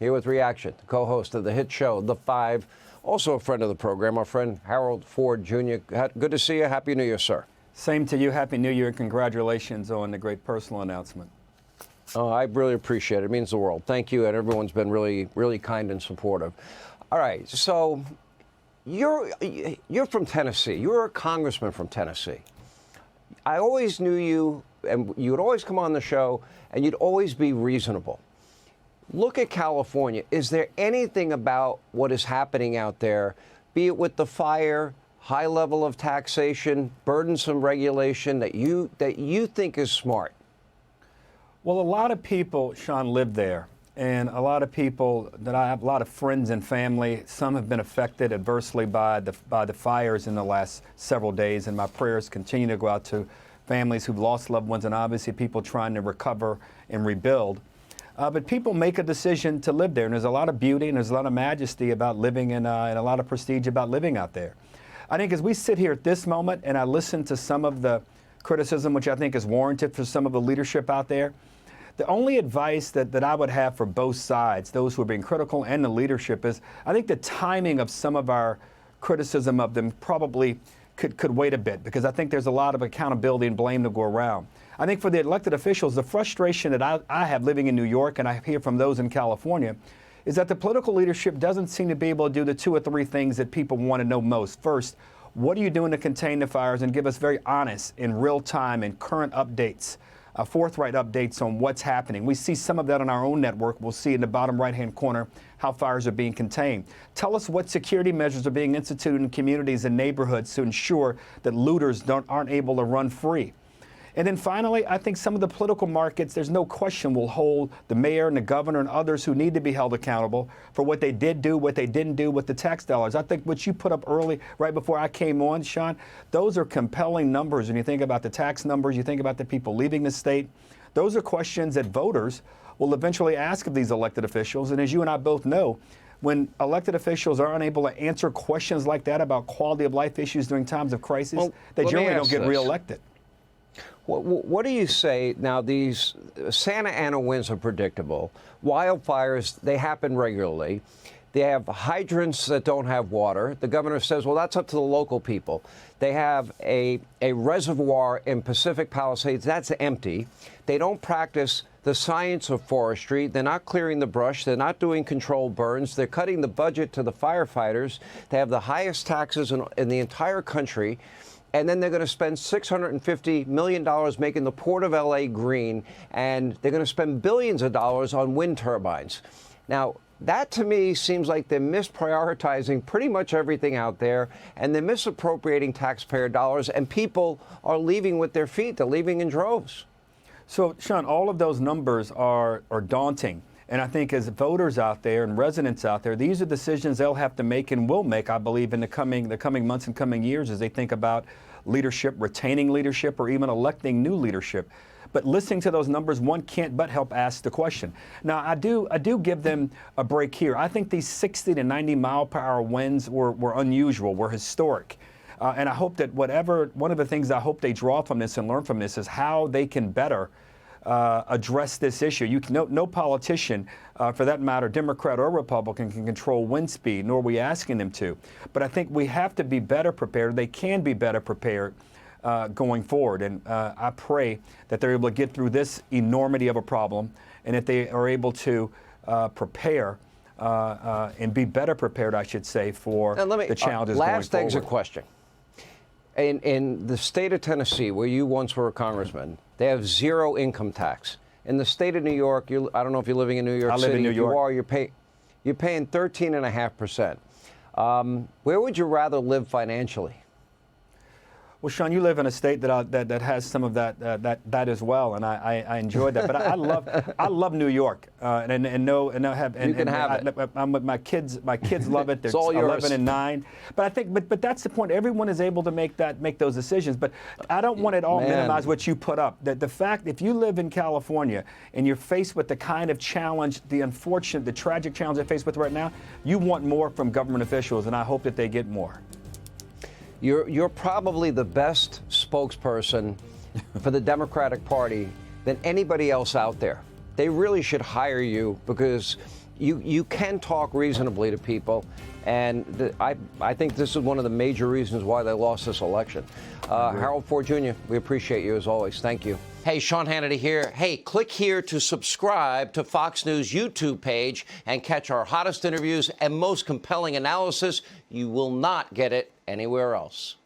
here with Reaction, the co-host of the hit show, The Five, also a friend of the program, our friend Harold Ford Jr. Good to see you. Happy New Year, sir. Same to you. Happy New Year and congratulations on the great personal announcement. Oh, I really appreciate it. It means the world. Thank you, and everyone's been really, really kind and supportive. All right, so you're from Tennessee. You're a congressman from Tennessee. I always knew you, and you would always come on the show, and you'd always be reasonable. Look at California. Is there anything about what is happening out there, be it with the fire, high level of taxation, burdensome regulation, that you think is smart? Well, a lot of people, Sean, live there. And a lot of people that I have, a lot of friends and family, some have been affected adversely by the fires in the last several days. And my prayers continue to go out to families who've lost loved ones and obviously people trying to recover and rebuild. But people make a decision to live there. And there's a lot of beauty and there's a lot of majesty about living and a lot of prestige about living out there. I think as we sit here at this moment and I listen to some of the criticism, which I think is warranted for some of the leadership out there, the only advice that I would have for both sides, those who are being critical and the leadership, is I think the timing of some of our criticism of them probably could wait a bit, because I think there's a lot of accountability and blame to go around. I think for the elected officials, the frustration that I have living in New York, and I hear from those in California, is that the political leadership doesn't seem to be able to do the two or three things that people want to know most. First, what are you doing to contain the fires and give us very honest, in real time and current updates, forthright updates on what's happening. We see some of that on our own network. We'll see in the bottom right-hand corner how fires are being contained. Tell us what security measures are being instituted in communities and neighborhoods to ensure that looters aren't able to run free. And then finally, I think some of the political markets, there's no question, will hold the mayor and the governor and others who need to be held accountable for what they did do, what they didn't do with the tax dollars. I think what you put up early, right before I came on, Sean, those are compelling numbers. When you think about the tax numbers, you think about the people leaving the state, those are questions that voters will eventually ask of these elected officials. And as you and I both know, when elected officials are unable to answer questions like that about quality of life issues during times of crisis, they generally don't get reelected. What do you say now? These Santa Ana winds are predictable. Wildfires, they happen regularly. They have hydrants that don't have water. The governor says, well, that's up to the local people. They have a reservoir in Pacific Palisades that's empty. They don't practice the science of forestry. They're not clearing the brush. They're not doing controlled burns. They're cutting the budget to the firefighters. They have the highest taxes in the entire country. And then they're going to spend $650 million making the Port of L.A. green, and they're going to spend billions of dollars on wind turbines. Now, that to me seems like they're misprioritizing pretty much everything out there, and they're misappropriating taxpayer dollars, and people are leaving with their feet. They're leaving in droves. So, Sean, all of those numbers are daunting. And I think as voters out there and residents out there, these are decisions they'll have to make and will make, I believe, in the coming months and coming years as they think about leadership, retaining leadership, or even electing new leadership. But listening to those numbers, one can't but help ask the question. Now, I do give them a break here. I think these 60 to 90 mile per hour winds were unusual, were historic. And I hope that one of the things I hope they draw from this and learn from this is how they can better address this issue. No politician, for that matter, Democrat or Republican, can control wind speed, nor are we asking them to. But I think we have to be better prepared. They can be better prepared going forward. And I pray that they're able to get through this enormity of a problem, and that they are able to prepare and be better prepared, I should say, for the challenges going forward. Last exit question. In the state of Tennessee, where you once were a congressman, they have zero income tax. In the state of New York, I don't know if you're living in New York City. I live in New York. You are. You're paying 13.5%. Where would you rather live financially? Well, Sean, you live in a state that has some of that as well, and I enjoyed that. But I love New York, I'm with my kids. My kids love it. They're it's all 11 and 9. But I think, but that's the point. Everyone is able to make those decisions. But I don't want it all minimize what you put up. The fact, if you live in California and you're faced with the kind of challenge, the tragic challenge they're faced with right now, you want more from government officials, and I hope that they get more. You're probably the best spokesperson for the Democratic Party than anybody else out there. They really should hire you, because You can talk reasonably to people, and I think this is one of the major reasons why they lost this election. Harold Ford Jr., we appreciate you as always. Thank you. Hey, Sean Hannity here. Hey, click here to subscribe to Fox News YouTube page and catch our hottest interviews and most compelling analysis. You will not get it anywhere else.